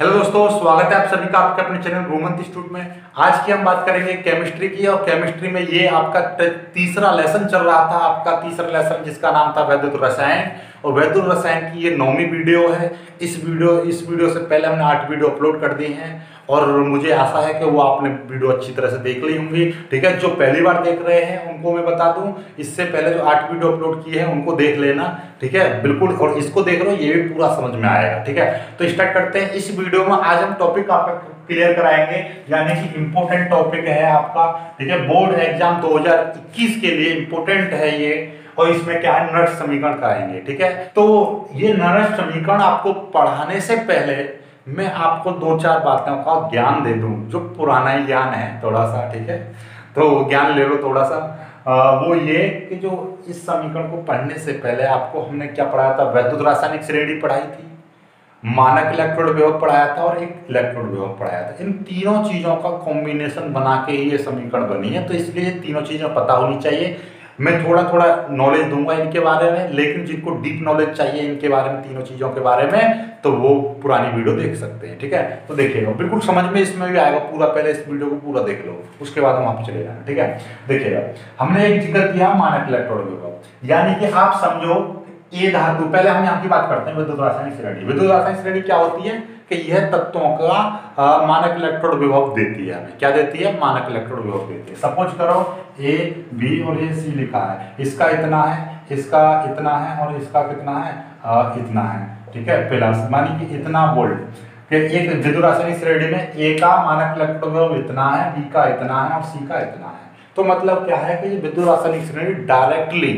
Hello दोस्तों, स्वागत है आप सभी का आपके अपने चैनल रोमंत इंस्टीट्यूट में। आज की हम बात करेंगे केमिस्ट्री की, और केमिस्ट्री में ये आपका तीसरा लेसन चल रहा था। आपका तीसरा लेसन जिसका नाम था वैद्युत रसायन, और वैद्युत रसायन की ये 9वीं वीडियो है। इस वीडियो से पहले हमने 8 वीडियो अपलोड कर दी हैं, और मुझे आशा है कि वो आपने वीडियो अच्छी तरह से देख ली होंगी। ठीक है, जो पहली बार देख रहे हैं उनको मैं बता दूं, इससे पहले जो 8 वीडियो अपलोड किए हैं उनको देख लेना। ठीक है, बिल्कुल, और इसको देख लो, ये भी पूरा समझ में आएगा। ठीक है, तो स्टार्ट करते हैं। इस वीडियो में आज हम टॉपिक आपका क्लियर कराएंगे, यानी कि इंपॉर्टेंट टॉपिक है आपका। ठीक है, बोर्ड एग्जाम 2021 के लिए इंपॉर्टेंट है ये, और इसमें क्या है, नर्स समीकरण कराएंगे। ठीक है, तो ये नर्स समीकरण आपको पढ़ाने से पहले मैं आपको 2-4 बातों का ज्ञान दे दूं, जो पुराना ही ज्ञान है थोड़ा सा। ठीक है, तो ज्ञान ले लो थोड़ा सा। वो ये कि जो इस समीकरण को पढ़ने से पहले आपको हमने क्या पढ़ाया था, वैद्युत रासायनिक श्रेणी पढ़ाई थी, मानक इलेक्ट्रोड विभव पढ़ाया था, और एक इलेक्ट्रोड विभव पढ़ाया था। इन तीनों चीजों का कॉम्बिनेशन बना के ही ये समीकरण बनी है, तो इसलिए ये तीनों चीजें पता होनी चाहिए। मैं थोड़ा थोड़ा नॉलेज दूंगा इनके बारे में, लेकिन जिनको डीप नॉलेज चाहिए इनके बारे में, तीनों चीजों के बारे में, तो वो पुरानी वीडियो देख सकते हैं। ठीक है, तो देखिएगा, बिल्कुल समझ में इसमें भी आएगा पूरा। पहले इस वीडियो को पूरा देख लो, उसके बाद हम वहां पे चले जाना। ठीक है, देखिएगा, हमने एक जिक्र किया मानक इलेक्ट्रोड विभव, यानी कि आप समझो ये धातु। पहले हम यहाँ की बात करते हैं विद्युत रासायनिक श्रेणी। विद्युत रासायनिक श्रेणी क्या होती है कि यह तत्वों का मानक इलेक्ट्रोड विभव देती है। हमें क्या देती है? मानक इलेक्ट्रोड विभव देती है। सपोज करो ए बी और ये सी लिखा है, इसका इतना है, इसका इतना है, और इसका कितना है, इतना है। ठीक है, प्लस मानी कि इतना वोल्ट कि एक विद्युत रासायनिक श्रेणी में ए का मानक इलेक्ट्रोड विभव इतना है, बी का इतना है, और सी का इतना है। तो मतलब क्या है कि विद्युत रासायनिक श्रेणी डायरेक्टली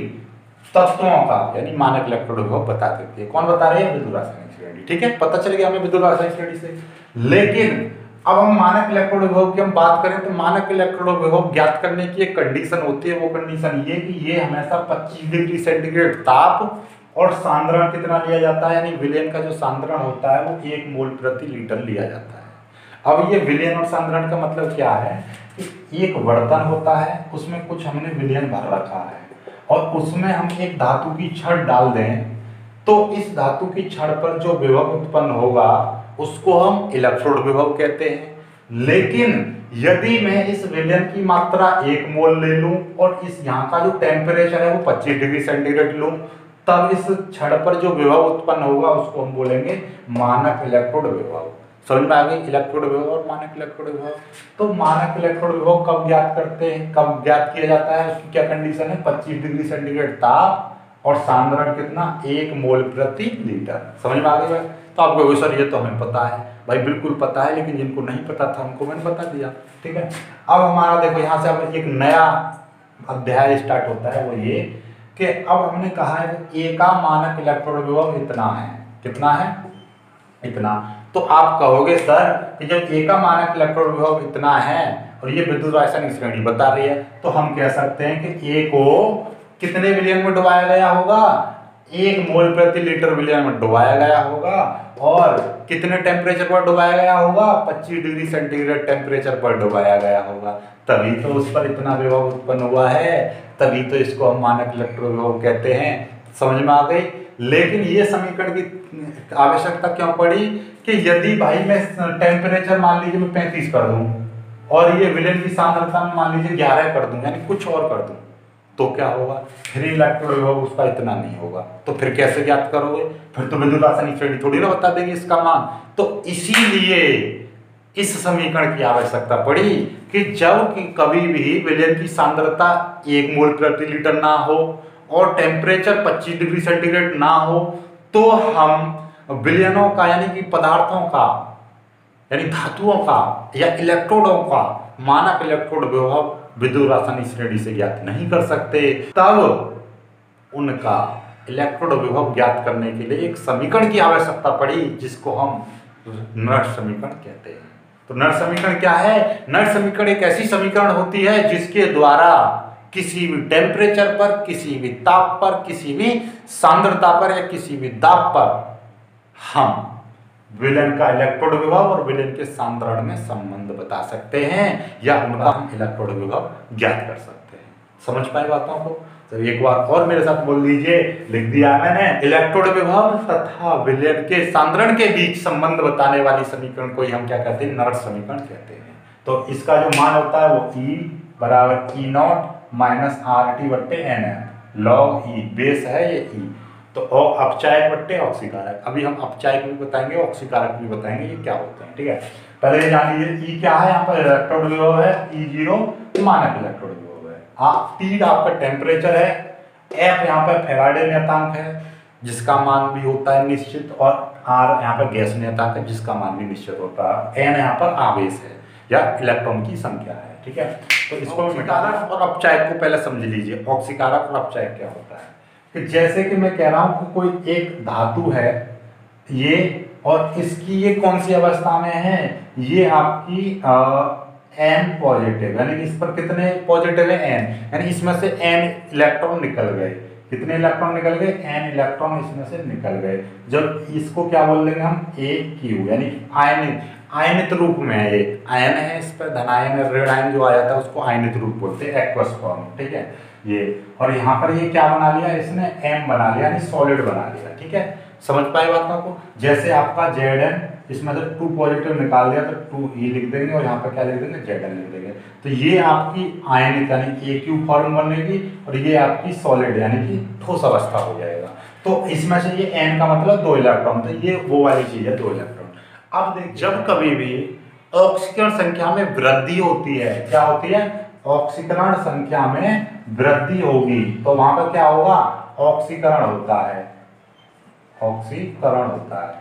तत्वों का यानी मानक इलेक्ट्रोड विभव बता देती है। कौन बता रहे हैं? विद्युत रासायनिक श्रेणी। ठीक है, पता चल गया हमें विद्युत रासायनिक श्रेणी से। लेकिन अब हम मानक इलेक्ट्रोड विभव की हम बात करें, तो मानक इलेक्ट्रोड विभव ज्ञात करने की एक कंडीशन होती है। वो कंडीशन ये कि ये हमेशा 25 डिग्री सेंटीग्रेड ताप और सांद्रण कितना लिया जाता है, यानी विलयन का जो सांद्रण होता है वो 1 मोल प्रति लीटर लिया जाता है। अब ये विलयन और सांद्रण का मतलब क्या है कि एक बर्तन होता है, उसमें कुछ हमने विलयन भर रखा है, और उसमें हम एक धातु की छड़ डाल दें, तो इस धातु की छड़ पर जो विभव उत्पन्न होगा उसको हम इलेक्ट्रोड विभव कहते हैं। लेकिन यदि मैं इस विलयन की मात्रा 1 मोल ले लूं, और इस यहाँ का जो टेम्परेचर है वो 25 डिग्री सेंटीग्रेड लूं, तब इस छड़ पर जो विभव उत्पन्न होगा उसको हम बोलेंगे मानक इलेक्ट्रोड विभव। समझ में आ गई? इलेक्ट्रोड विभव और मानक इलेक्ट्रोड विभव। तो मानक इलेक्ट्रोड विभव कब ज्ञात करते हैं, कब ज्ञात किया जाता है, उसकी क्या कंडीशन है? 25 डिग्री सेंटीग्रेड ताप और सांद्रण कितना? 1 मोल प्रति लीटर। समझ में आ गई भाई? तो आपको कोई सर ये तो हमें पता है भाई, बिल्कुल पता है, लेकिन जिनको नहीं पता था उनको मैंने बता दिया। ठीक है, अब हमारा देखो यहाँ से अब एक नया अध्याय स्टार्ट होता है। वो ये कि अब हमने कहा है कि ए का मानक इलेक्ट्रोड विभव इतना है। कितना है? इतना। तो आप कहोगे सर कि जब ए का मानक इलेक्ट्रोड विभव इतना है और ये विद्युत रासायनिक श्रेणी बता रही है, तो हम कह सकते हैं कि ए को कितने विलयन में डुबाया गया होगा? 1 मोल प्रति लीटर विलयन में डुबाया गया होगा। और कितने टेम्परेचर पर डुबाया गया होगा? 25 डिग्री सेंटीग्रेड टेम्परेचर पर डुबाया गया होगा। तभी तो उस पर इतना विभव उत्पन्न हुआ है, तभी तो इसको हम मानक इलेक्ट्रोड विभव कहते हैं। समझ में आ गई? लेकिन ये समीकरण की आवश्यकता क्यों पड़ी कि यदि भाई मैं टेम्परेचर मान लीजिए मैं 35 कर दूं, और ये विलयन की सांद्रता में मान लीजिए 11 कर दूं, यानी कुछ और कर दूं, तो क्या होगा? फिर इलेक्ट्रोड विभव उसका इतना नहीं होगा। तो फिर कैसे ज्ञात करोगे? फिर तो विद्युत रासायनिक श्रेणी थोड़ी ना बता देगी इसका मान। तो इसीलिए इस समीकरण की आवश्यकता पड़ी कि जब कि कभी भी विलयन की सांद्रता 1 मोल प्रति लीटर ना हो और टेम्परेचर 25 डिग्री सेंटीग्रेड ना हो, तो हम विलयनों का यानी कि पदार्थों का यानी धातुओं का या इलेक्ट्रोडों का मानक इलेक्ट्रोड विभव विद्युत रासायनिक श्रेणी से ज्ञात नहीं कर सकते। तब उनका इलेक्ट्रोड विभव ज्ञात करने के लिए एक समीकरण की आवश्यकता पड़ी, जिसको हम नर्स समीकरण कहते हैं। तो नर्स समीकरण क्या है? नर्स समीकरण एक ऐसी समीकरण होती है जिसके द्वारा किसी भी टेम्परेचर पर, किसी भी ताप पर, किसी भी सांद्रता पर या किसी भी दाब पर हम विलयन का इलेक्ट्रोड विभव और विलयन के सांद्रण में संबंध बता सकते हैं, या उनका हम इलेक्ट्रोड विभव ज्ञात कर सकते हैं। समझ पाए बातों को? तो एक बार और मेरे साथ बोल दीजिए, लिख दिया मैंने। इलेक्ट्रोड विभव तथा विलयन के सांद्रण के बीच संबंध बताने वाली समीकरण को ही हम क्या कहते हैं, नर्स समीकरण कहते हैं। तो इसका जो मान होता है वो E बराबर E0 माइनस RT बट्टे NF लॉग E, बेस है ये E। तो अपचायक बट्टे ऑक्सीकारक। अभी हम अपचायक भी बताएंगे, ऑक्सीकारक भी बताएंगे ये क्या होते हैं, ठीक है। पहले जान लीजिए E क्या है, यहाँ पर इलेक्ट्रोड विभव है, E0 मानक इलेक्ट्रोड विभव है। T आपका टेम्परेचर है, F यहाँ पर फैराडे नियतांक है जिसका मान भी होता है निश्चित, और R यहाँ पर गैस नियतांक है जिसका मान भी निश्चित होता है। N यहाँ पर आवेश है या इलेक्ट्रॉन की संख्या है, ठीक है। तो इसको ऑक्सीकारक और अपचायक को पहले समझ लीजिए। ऑक्सीकारक और अपचायक क्या होता है कि जैसे कि मैं कह रहा हूं कि कोई एक धातु है ये, और इसकी ये कौन सी अवस्था में है, ये आपकी N पॉजिटिव, यानी इस पर कितने पॉजिटिव है N, यानी इसमें से N इलेक्ट्रॉन निकल गए। कितने इलेक्ट्रॉन निकल गए, N इलेक्ट्रॉन इसमें से निकल गए। जब इसको क्या बोल देंगे हम, AQ, यानी आयनित रूप में है। ये आयन है, इस पर धनायन ऋण आयन जो आ जाता है उसको आयनित रूप बोलते हैं, एक्वस फॉर्म, ठीक है ये। और यहाँ पर ये क्या बना लिया, इसने M बना लिया, यानी सॉलिड बना लिया, ठीक है। समझ पाए बातों को। जैसे आपका Zn, इसमें से 2 पॉजिटिव निकाल दिया तो 2E लिख देंगे, और यहाँ पर क्या लिख देंगे, Zn लिख देंगे। तो ये आपकी आयनित यानी AQ फॉर्म बनेगी, और ये आपकी सॉलिड यानी कि ठोस अवस्था हो जाएगा। तो इसमें से ये N का मतलब 2 इलेक्ट्रॉन, तो ये वो वाली चीज है, 2 इलेक्ट्रॉन। अब देख, जब कभी भी ऑक्सीकरण संख्या में वृद्धि होती है, क्या होती है, ऑक्सीकरण संख्या में वृद्धि होगी, तो वहां पर क्या होगा, ऑक्सीकरण होता है, ऑक्सीकरण होता है।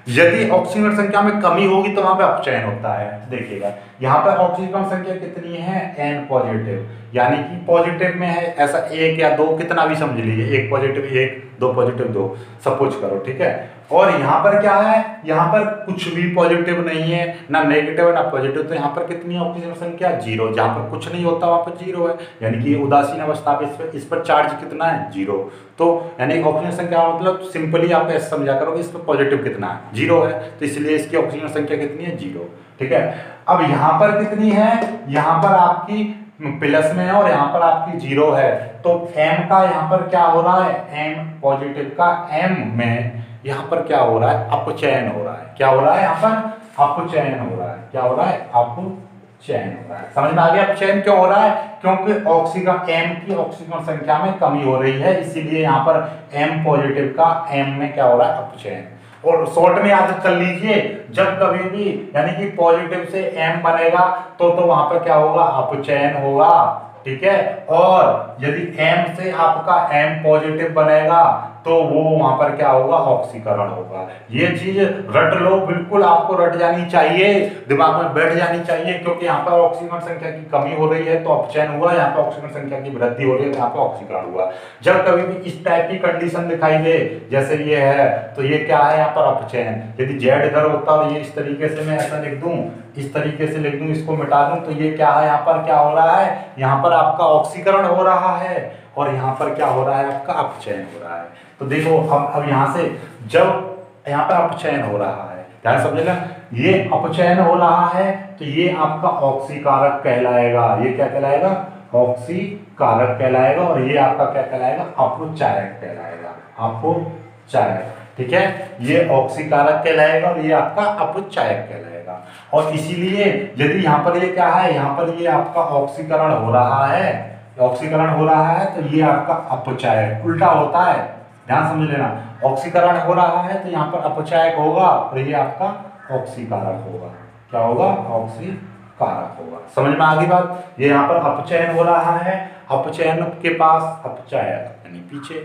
यदि ऑक्सीकरण संख्या में कमी होगी तो वहां पे अपचयन होता है। देखिएगा यहाँ पर ऑक्सीकरण संख्या कितनी है, N पॉजिटिव, यानी कि पॉजिटिव में है, ऐसा 1 या 2 कितना भी समझ लीजिए, 1 पॉजिटिव 1, 2 पॉजिटिव 2, सपोज करो, ठीक है। और यहाँ पर क्या है, यहाँ पर कुछ भी पॉजिटिव नहीं है, ना नेगेटिव है ना पॉजिटिव, तो यहाँ पर कितनी ऑक्सीजन संख्या 0। जहाँ पर कुछ नहीं होता वहाँ पर 0 है, यानी कि उदासीन अवस्था पे इस पर चार्ज कितना है, 0। तो यानी ऑक्सीजन संख्या मतलब सिंपली आप ऐसे समझा करोगे, इस पर पॉजिटिव कितना है, 0 है, तो इसलिए इसकी ऑक्सीजन संख्या कितनी है, 0, ठीक है। अब यहाँ पर कितनी है, यहाँ पर आपकी प्लस में है और यहाँ पर आपकी 0 है, तो M का यहाँ पर क्या हो रहा है, M पॉजिटिव का M में यहाँ पर क्या हो रहा है, अपचयन हो रहा है। क्या हो रहा है, यहाँ पर अपचयन हो रहा है। क्या हो रहा है, अपचयन हो रहा है। समझ में आ गया अपचयन क्यों हो रहा है, क्योंकि ऑक्सीजन M की ऑक्सीजन संख्या में कमी हो रही है, इसीलिए यहाँ पर M पॉजिटिव का M में क्या हो रहा है, अपचयन। और शॉर्ट में याद कर लीजिए, जब कभी भी यानी कि पॉजिटिव से M बनेगा तो वहां पर क्या होगा, अपचयन होगा, ठीक है। और यदि M से आपका M पॉजिटिव बनेगा तो वो वहां पर क्या होगा, ऑक्सीकरण होगा। ये चीज रट लो, बिल्कुल आपको रट जानी चाहिए, दिमाग में बैठ जानी चाहिए, क्योंकि यहाँ पर ऑक्सीजन संख्या की कमी हो रही है तो अपचयन हुआ, यहाँ पर ऑक्सीजन संख्या की वृद्धि हो रही है तो यहाँ पर ऑक्सीकरण हुआ। जब कभी भी इस टाइप की कंडीशन दिखाई दे जैसे ये है, तो ये क्या है, यहाँ पर अपचयन। यदि Z इधर होता और ये इस तरीके से मैं ऐसा लिख दूं, इस तरीके से लिख दूं, इसको मिटा दूं, तो ये क्या है, यहाँ पर क्या हो रहा है, यहाँ पर आपका ऑक्सीकरण हो रहा है और यहाँ पर क्या हो रहा है, आपका अपचयन हो रहा है। तो देखो अब यहाँ से जब यहाँ पर अपचयन हो रहा है, ध्यान समझेगा, ये अपचयन हो रहा है तो ये आपका ऑक्सीकारक कहलाएगा। ये क्या कहलाएगा, ऑक्सीकारक कहलाएगा, और ये आपका क्या कहलाएगा, अपचायक कहलाएगा, अपचायक, ठीक है। ये ऑक्सीकारक कहलाएगा और ये आपका अपचायक कहलाएगा। और इसीलिए यदि यहाँ पर ये क्या है, यहाँ पर ये आपका ऑक्सीकरण हो रहा है, ऑक्सीकरण हो रहा है तो ये आपका अपचायक, उल्टा होता है, ध्यान समझ लेना। ऑक्सीकरण हो रहा है तो यहाँ पर अपचायक होगा और ये आपका ऑक्सीकारक होगा। क्या होगा, ऑक्सीकारक होगा। समझ में आ गई बात। ये यहाँ पर अपचयन हो रहा है, अपचयन के पास अपचायक यानी पीछे,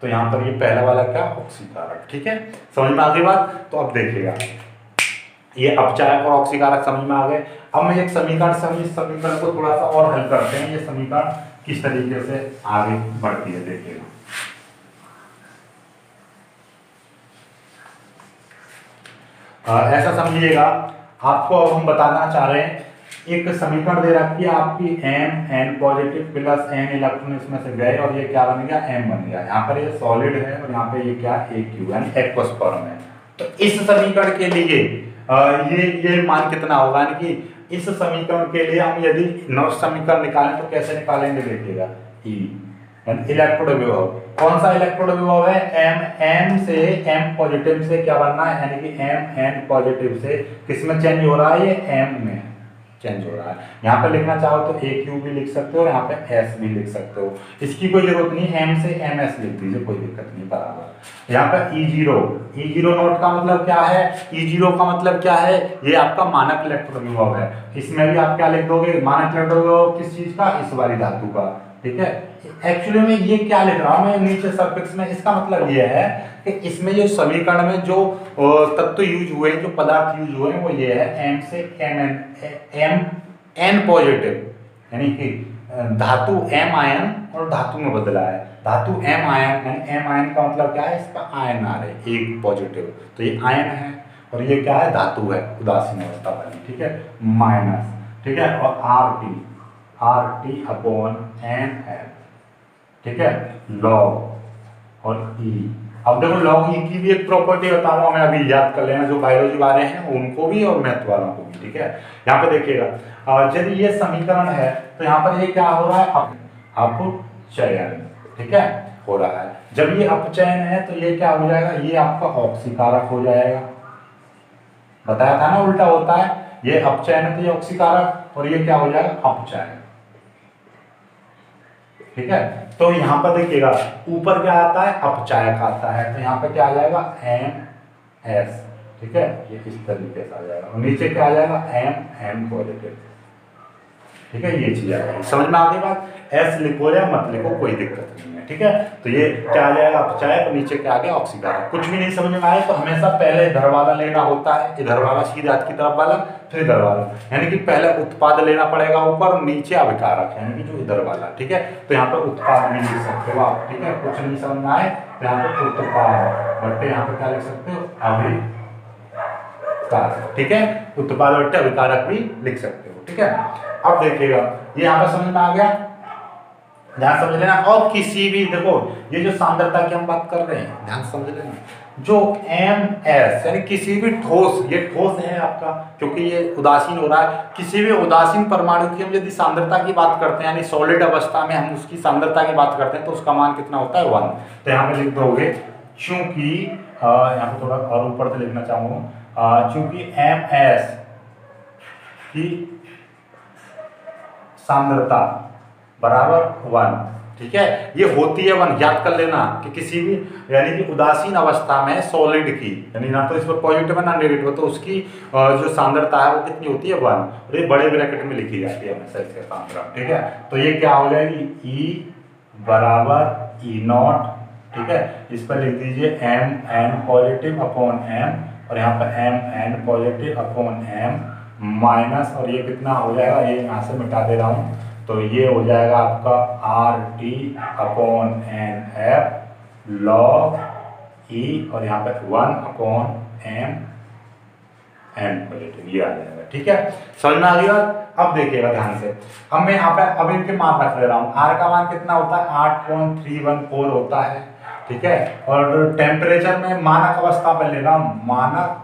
तो यहाँ पर ये पहला वाला क्या, ऑक्सीकारक, ठीक है। समझ में आ गई बात। तो अब देखिएगा ये अपचायक और ऑक्सीकारक समझ में आ गए। अब मैं एक समीकरण से हम इस समीकरण को थोड़ा सा और हल करते हैं, ये समीकरण किस तरीके से आगे बढ़ती है, देखिएगा। ऐसा समझिएगा, आपको अब हम बताना चाह रहे हैं, एक समीकरण दे रखी है आपकी N positive plus N electron इसमें से गए और ये क्या बन गया, M बन गया। यहाँ पर ये सॉलिड है और यहाँ पे ये क्या, AQ यानी एक्वस फॉर्म है। तो इस समीकरण के लिए ये मान कितना होगा, यानी कि इस समीकरण के लिए हम यदि नव समीकरण निकालें तो कैसे निकालेंगे, देखिएगा E यानी इलेक्ट्रोड विभव। कौन सा इलेक्ट्रोड विभव है? एम से एम पॉजिटिव से क्या बनना है, यानी कि एम एन पॉजिटिव से किस में चेंज हो रहा है? ये एम में चेंज हो रहा है। यहाँ पे लिखना चाहो तो ए क्यू भी लिख सकते हो और यहाँ पे एस भी लिख सकते हो, इसकी कोई जरूरत नहीं, एम से एम एस लिख दीजिए, कोई दिक्कत नहीं, बराबर। यहाँ पे ई जीरो नोट का मतलब क्या है? ई जीरो का मतलब क्या है? ये आपका मानक इलेक्ट्रोड विभव है। इसमें भी आप क्या लिख दोगे? मानक इलेक्ट्रोड विभव किस चीज का? इस वाली धातु का, ठीक है। एक्चुअली में ये क्या लिख रहा हूं मैं नीचे सफिक्स में, इसका मतलब ये है कि इसमें जो समीकरण में जो तत्व यूज हुए, जो पदार्थ यूज हुए, वो ये है एम से एम एन पॉजिटिव, यानी कि धातु एम आयन और धातु में बदला है। धातु एम आयन, एम आयन का मतलब क्या है? इसका आयन आ रहे एक पॉजिटिव, तो ये आयन है, और ये क्या है? धातु है उदासीन अवस्था वाली, ठीक है, माइनस, ठीक है, और R T upon N F, ठीक है, लॉग और ई। अब देखो लॉग ई की भी एक प्रॉपर्टी बताऊंगा मैं, अभी याद कर लेना, जो बायोलॉजी वाले हैं उनको भी और मैथ वालों को भी, ठीक है। यहाँ पे देखिएगा, यदि ये समीकरण है तो यहाँ पर ये क्या हो रहा है? अपचयन, ठीक है, हो रहा है। जब ये अपचयन है तो ये क्या हो जाएगा? ये आपका ऑक्सीकारक हो जाएगा। बताया था ना उल्टा होता है, ये अपचयन है तो ये ऑक्सीकारक, और ये क्या हो जाएगा? अपचयन, ठीक है। तो यहाँ पर देखिएगा ऊपर क्या आता है? अपचायक आता है, तो यहाँ पे क्या आ जाएगा? एम एस, ठीक है, ये इस तरीके से आ जाएगा, और नीचे क्या आ जाएगा? एम एन पॉजिटिव, ठीक है, ये चीज आएगी। समझ में आ गई बात? एस लिखो या मत लिखो, कोई दिक्कत नहीं है, ठीक है। तो ये क्या आ जाएगा? अपचायक, और नीचे क्या आ गया? ऑक्सीकारक। कुछ भी नहीं समझ में आए तो हमेशा पहले इधर वाला लेना होता है, इधर वाला सीधा हाथ की तरफ वाला, फिर इधर वाला, यानी कि पहले उत्पाद लेना पड़ेगा ऊपर और नीचे अभिकारक, यानी कि जो इधर वाला, ठीक है। तो यहाँ पे उत्पाद भी लिख सकते हो आप, ठीक है। कुछ नहीं समझ में आए तो यहाँ पे उत्पाद बट्टे, यहाँ पे क्या लिख सकते हो? अभिकारक, ठीक है, उत्पाद बट्टे अभिकारक भी लिख सकते हो, ठीक है। अब देखिएगा ये यहाँ पे समझ में आ गया, ध्यान समझ लेना। और किसी भी, देखो ये जो सांद्रता की हम बात कर रहे हैं, ध्यान समझ लेना, जो एम एस यानी किसी भी ठोस, ये ठोस है आपका क्योंकि ये उदासीन हो रहा है, किसी भी उदासीन परमाणु की हम यदि सांद्रता की बात करते हैं, यानी सॉलिड अवस्था में हम उसकी सांद्रता की बात करते हैं, तो उसका मान कितना होता है? 1। तो यहाँ पे लिख दोगे, चूंकि यहाँ पे थोड़ा और ऊपर से लिखना चाहूंगा, चूंकि एम एस की सांद्रता बराबर 1, ठीक है, ये होती है 1, याद कर लेना कि किसी भी, यानी कि उदासीन अवस्था में सॉलिड की, यानी ना तो इसमें पॉजिटिव है ना नेगेटिव, तो उसकी जो सांद्रता है वो कितनी होती है? 1, और ये बड़े ब्रैकेट में लिखी जाती है हमेशा इसके सांद्रता, ठीक है। तो ये क्या हो जाएगी? ई बराबर ई नॉट, ठीक है, इस पर लिख दीजिए M N positive upon M, और यहाँ पर M N positive upon M minus, और ये कितना हो जाएगा? ये यहाँ से मिटा दे रहा हूँ, तो ये हो जाएगा आपका R T upon N F log E, और यहाँ पे 1 अपॉन एम एन पॉजिटिव, ये आ जाएगा, ठीक है। समझ में आ गई बात? अब देखिएगा ध्यान से, अब मैं यहाँ पे अब इनके मान रख ले रहा हूँ। आर का मान कितना होता है? 8.314 होता है, ठीक है। और टेम्परेचर में मानक अवस्था पर ले रहा हूँ, मानक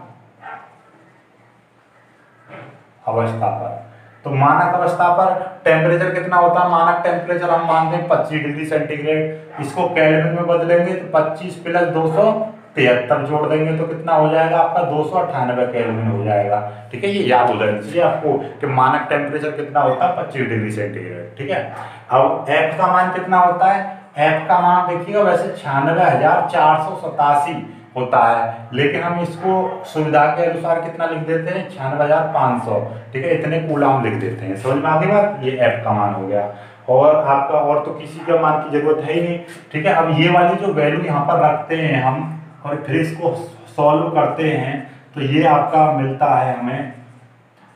अवस्था पर, तो मानक अवस्था पर टेम्परेचर कितना होता है? मानक टेम्परेचर हम मानते हैं 25 डिग्री सेंटीग्रेड, इसको केल्विन में बदलेंगे तो 25 प्लस 273 जोड़ देंगे तो कितना हो जाएगा आपका? 298 केल्विन हो जाएगा, ठीक है। ये याद हो जाना चाहिए आपको कि मानक टेम्परेचर कितना होता है? 25 डिग्री सेंटीग्रेड, ठीक है। अब एफ का मान कितना होता है? एफ का मान देखिएगा वैसे 96,487 होता है, लेकिन हम इसको सुविधा के अनुसार कितना लिख देते हैं? 96,500, ठीक है, इतने कूलाम लिख देते हैं। समझ में आ गई बात? ये एफ का मान हो गया, और आपका और तो किसी का मान की जरूरत है ही नहीं, ठीक है। अब ये वाली जो वैल्यू यहाँ पर रखते हैं हम, और फिर इसको सॉल्व करते हैं, तो ये आपका मिलता है हमें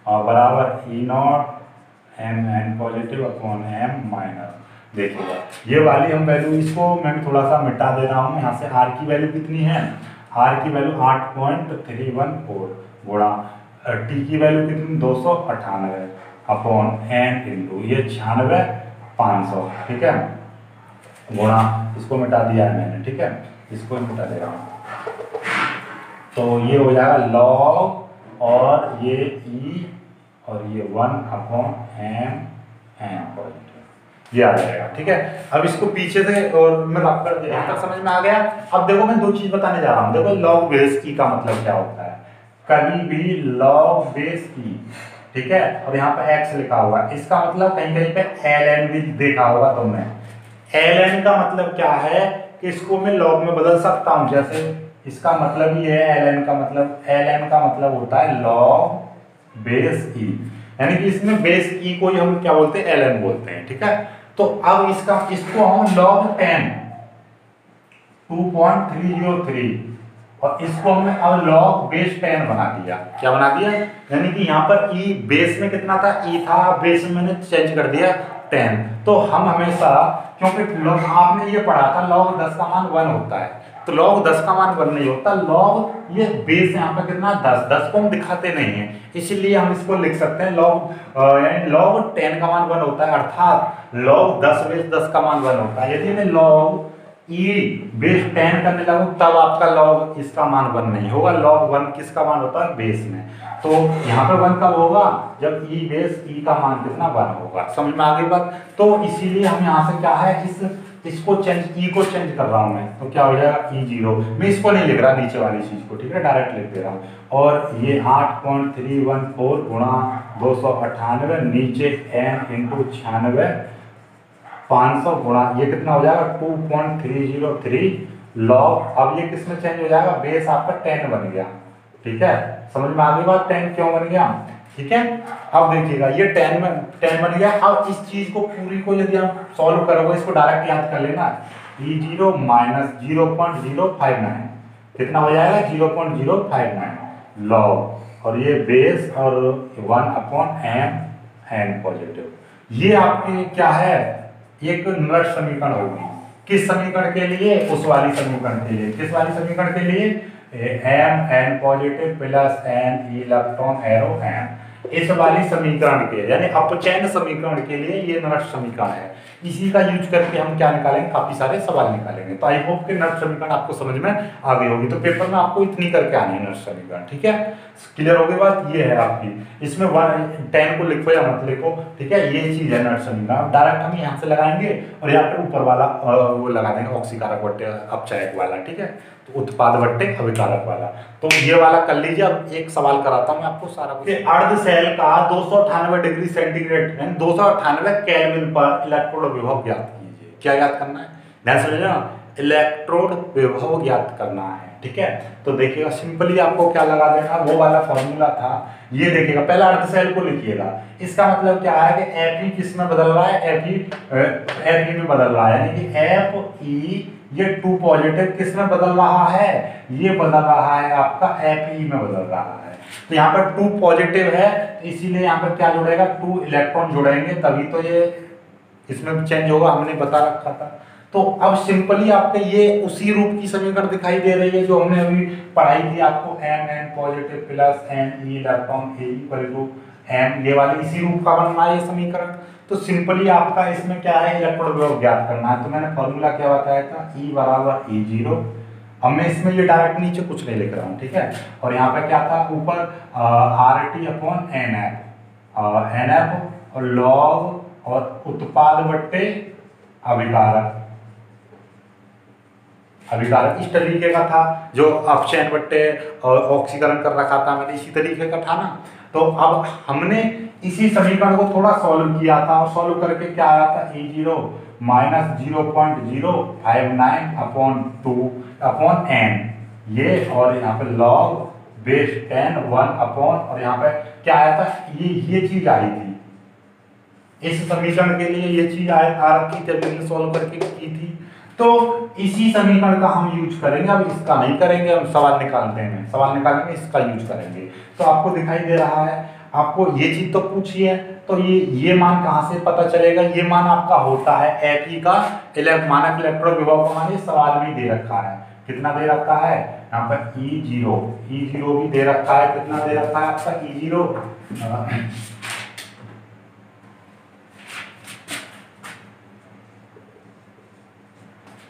बराबर E not M N positive upon M minus. देखिएगा ये वाली हम वैल्यू, इसको मैं थोड़ा सा मिटा दे रहा हूँ। यहाँ से आर की वैल्यू कितनी है? आर की वैल्यू 8.314 गुणा टी की वैल्यू कितनी? 298 अपॉन एन इंटू ये 96,500, ठीक है, गुणा, इसको मिटा दिया है मैंने, ठीक है, इसको मिटा दे रहा हूँ, तो ये हो जाएगा लॉग और ये ई और ये 1 अपॉन एम एन पॉजिटिव, ये आ जाएगा। ठीक है, अब इसको पीछे से और मैं बात कर दिया, तक समझ में आ गया। अब देखो मैं दो चीज बताने जा रहा हूँ। देखो लॉग बेस की का मतलब क्या होता है, कभी भी लॉग बेस की, ठीक है, और यहाँ पे x लिखा हुआ है, इसका मतलब कहीं कहीं पे ln भी देखा होगा तुमने। ln का मतलब क्या है कि इसको मैं log में बदल सकता हूँ, जैसे इसका मतलब ये है ln का मतलब होता है log बेस e, यानी कि इसमें बेस ई को ही हम क्या बोलते हैं, ln बोलते हैं। ठीक है, तो अब इसको हम log 10 2.303 और इसको हमने अब log बेस 10 बना दिया। क्या बना दिया, यानी कि यहाँ पर ई बेस में कितना था, ई था, बेस में मैंने चेंज कर दिया 10। तो हम हमेशा, क्योंकि log आपने ये पढ़ा था log 10 का मान 1 होता है, तो log 10 का मान 1 नहीं होता, log ये बेस यहाँ पर कितना 10 को हम दिखाते नहीं है, इसीलिए हम इसको लिख सकते हैं log 10 का मान 1 होता है, अर्थात log 10 बेस 10 का मान 1 होता है। यदि मैं log e बेस 10 करने लगूं तब आपका log इसका मान 1 नहीं होगा, log 1 किसका मान होता है, बेस में। तो यहाँ पर 1 कब होगा, जब e बेस e का मान कितना 1 होगा। समझ में आ गई बात। तो इसीलिए हम यहाँ से क्या है, इसको चेंज, e को चेंज कर रहा हूँ मैं, तो क्या हो जाएगा e0। मैं इसको नहीं लिख रहा नीचे वाली चीज को, ठीक है, डायरेक्ट लिख दे रहा हूँ। और ये 8.314 गुणा 298 नीचे n इंटू 96 500 गुणा ये कितना हो जाएगा 2.303 लॉग। अब ये किस में चेंज हो जाएगा, बेस आपका 10 बन गया। ठीक है, समझ में आ गई बात, 10 क्यों बन गया। ठीक है, अब देखिएगा ये 10 बन गया। अब इस चीज को पूरी को यदि हम सॉल्व करोगे, इसको डायरेक्ट याद कर लेना, e0 माइनस 0.059 कितना हो जाएगा 0.059 लॉग, और ये बेस और 1/m पॉजिटिव। ये आपके क्या है, एक नट समीकरण होगी। किस समीकरण के लिए, उस वाली समीकरण के लिए। किस वाली समीकरण के लिए, m n positive plus n electron arrow m, इस वाली समीकरण के, यानी अपचयन समीकरण के लिए ये नट समीकरण है। इसी का यूज करके हम क्या निकालेंगे, काफी सारे सवाल निकालेंगे। तो आई होप कि नट समीकरण आपको समझ में आ गई होगी। तो पेपर में आपको इतनी करके आनी है नट समीकरण। ठीक है, क्लियर हो गई बात। ये है आपकी, इसमें 10 को लिखो या मत लिखो, ठीक है, ये चीज है नट समीकरण। डायरेक्ट हम यहाँ से लगाएंगे और यहाँ पे ऊपर वाला वो लगा देंगे, ऑक्सीकारक बट्टे अपचायक वाला। ठीक है, तो उत्पाद बट्टे अभिकारक वाला। तो ये वाला कर लीजिए। अब एक सवाल कराता हूँ मैं आपको सारा कुछ। अर्ध सेल का 298 डिग्री सेंटीग्रेड यानी 298 केल्विन पर इलेक्ट्रोड विभव ज्ञात कीजिए। क्या ज्ञात करना है, ध्यान से समझना, इलेक्ट्रोड विभव ज्ञात करना है। ठीक है, तो देखिएगा सिंपली आपको क्या लगा देना, वो वाला फॉर्मूला था। ये देखिएगा, पहला अर्ध सेल को लिखिएगा। इसका मतलब क्या है कि Fe किस में बदल रहा है, Fe में बदल रहा है, यानी कि Fe ये 2 पॉजिटिव किस में बदल रहा है, ये बदल रहा है आपका Fe में बदल रहा है। तो यहाँ पर 2 पॉजिटिव है, इसीलिए यहाँ पर क्या जुड़ेगा, 2 इलेक्ट्रॉन जुड़ेंगे, तभी तो ये इसमें चेंज होगा, हमने बता रखा था। तो अब सिंपली आपके ये उसी रूप की समीकरण दिखाई दे रही है जो हमने अभी पढ़ाई थी आपको, m positive plus n electron a equal to m, ये वाली इसी रूप का बनना है ये समीकरण। तो सिंपली आपका इसमें क्या है, इलेक्ट्रोड विभव ज्ञात करना है। तो मैंने फॉर्मूला क्या बताया था, E बराबर E0। अब मैं इसमें ये डायरेक्ट नीचे कुछ नहीं लिख रहा हूँ, ठीक है, और यहाँ पे क्या था ऊपर RT अपॉन NF और लॉग और उत्पाद बट्टे अभिकारक इस तरीके का था, जो अपचयन बट्टे और ऑक्सीकरण कर रखा था मैंने, इसी तरीके का था ना। तो अब हमने इसी समीकरण को थोड़ा सॉल्व किया था, और सॉल्व करके क्या आया था, E0 minus 0.059 upon 2 upon n, ये, और यहाँ पे लॉग बेस 10 1 अपॉन, और यहाँ पे क्या आया था, ये चीज आई थी इस समीकरण के लिए, ये चीज आ रखी थी, हमने सॉल्व करके की थी। तो इसी समीकरण का हम यूज करेंगे, अब इसका नहीं करेंगे, हम सवाल निकालते हैं, सवाल निकालेंगे इसका यूज करेंगे। तो आपको दिखाई दे रहा है, आपको ये चीज तो पूछी है, तो ये मान कहाँ से पता चलेगा, ये मान आपका होता है Fe का मानक इलेक्ट्रोड विभव का मान, ये सवाल में दे रखा है। कितना दे रखा है, यहाँ पर E0 भी दे रखा है। कितना दे रखा है आपका E0,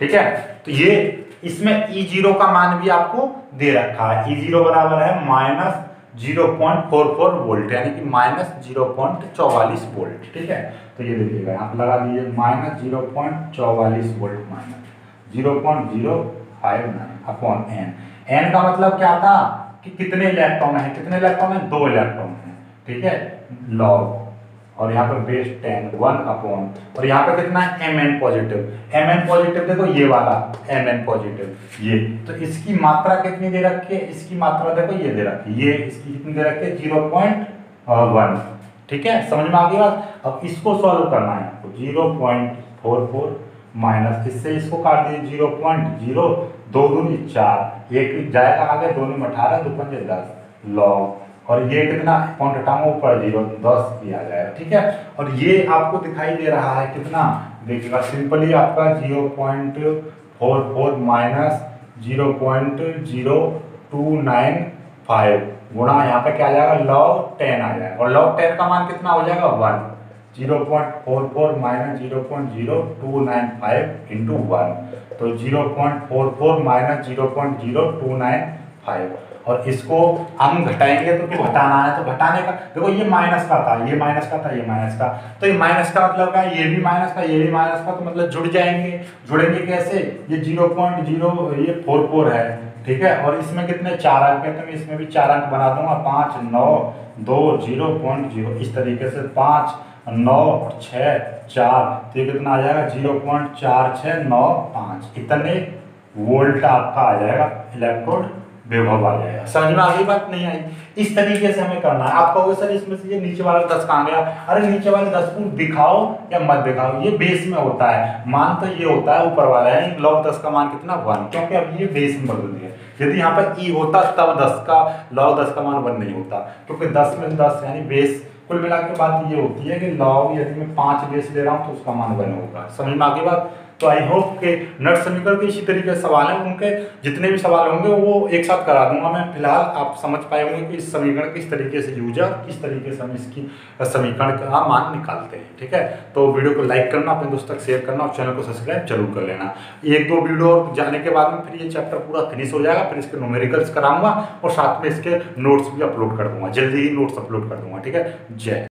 ठीक है। तो ये इसमें E0 का मान भी आपको दे रखा है, E0 बराबर है माइनस 0.44 वोल्ट, यानी कि माइनस 0.44 वोल्ट। ठीक है, तो ये देखिएगा यहाँ पर लगा दीजिए minus 0.44 volt minus 0.059 upon n. N का मतलब क्या था कि कितने इलेक्ट्रॉन है, कितने इलेक्ट्रॉन है, 2 इलेक्ट्रॉन है। ठीक है, लॉग, और यहाँ पर बेस 10 1 अपॉन, और यहाँ पे कितना है Mn पॉजिटिव। Mn पॉजिटिव देखो ये वाला Mn पॉजिटिव, ये तो इसकी मात्रा कितनी दे रखी है, इसकी मात्रा देखो ये दे रखी है, ये इसकी कितनी दे रखी है 0.1। ठीक है, समझ में आ गई बात। अब इसको सॉल्व करना है आपको, 0.44 माइनस, इससे इसको काट दीजिए 0.0, 2 दूनी 4, एक जाएगा आगे, 2 में 18, 2 पंजे 10 लॉग, और ये कितना पॉइंट हटाऊंगा ऊपर 0 10 किया जाएगा। ठीक है, और ये आपको दिखाई दे रहा है कितना, देखिएगा सिंपली आपका 0.44 माइनस 0.0295 गुणा यहाँ पे क्या आ जाएगा log 10 आ जाएगा, और log 10 का मान कितना हो जाएगा 1। 0.44 माइनस 0.0295 इंटू 1, तो 0.44 माइनस 0.0295, और इसको हम घटाएंगे तो क्यों घटाना है, तो घटाने का देखो ये माइनस का था, ये माइनस का था, ये माइनस का, तो ये माइनस का मतलब क्या है, ये भी माइनस का, ये भी माइनस का, तो मतलब जुड़ जाएंगे। जुड़ेंगे कैसे, ये 0.044 है। ठीक है, और इसमें कितने 4 अंक है, तो मैं इसमें भी 4 अंक बना दूंगा, 5 9 2 0.0, इस तरीके से 5 9 6 4, तो ये कितना आ जाएगा 0.4695, इतने वोल्ट आपका आ जाएगा, इलेक्ट्रोड विभव आ जाएगा। समझ में आ गई बात, नहीं आई? इस तरीके से हमें करना है। आप कहोगे सर इसमें से ये नीचे वाला 10 कहाँ गया, अरे नीचे वाले 10 को दिखाओ या मत दिखाओ, ये बेस में होता है, मान तो ये होता है ऊपर वाला है, log 10 का मान कितना 1, क्योंकि अब ये बेस में बदल दिया। यदि यहाँ पर ई होता तब 10 का log 10 का मान 1 नहीं होता, क्योंकि 10 में 10 यानी बेस। कुल मिला के बात ये होती है कि log यदि मैं 5 बेस ले रहा हूँ तो उसका मान 1 होगा। समझ में आ गई बात। तो आई होप के नट समीकरण के इसी तरीके से सवाल हैं, उनके जितने भी सवाल होंगे वो एक साथ करा दूंगा मैं। फिलहाल आप समझ पाए होंगे कि इस समीकरण किस तरीके से यूज है, किस तरीके से हम इसकी समीकरण का मान निकालते हैं। ठीक है, तो वीडियो को लाइक करना, अपने दोस्तों तक शेयर करना, और चैनल को सब्सक्राइब जरूर कर लेना। 1-2 वीडियो जाने के बाद में फिर ये चैप्टर पूरा फिनिश हो जाएगा, फिर इसके न्यूमेरिकल्स कराऊंगा और साथ में इसके नोट्स भी अपलोड कर दूंगा, जल्दी ही नोट्स अपलोड कर दूंगा। ठीक है, जय।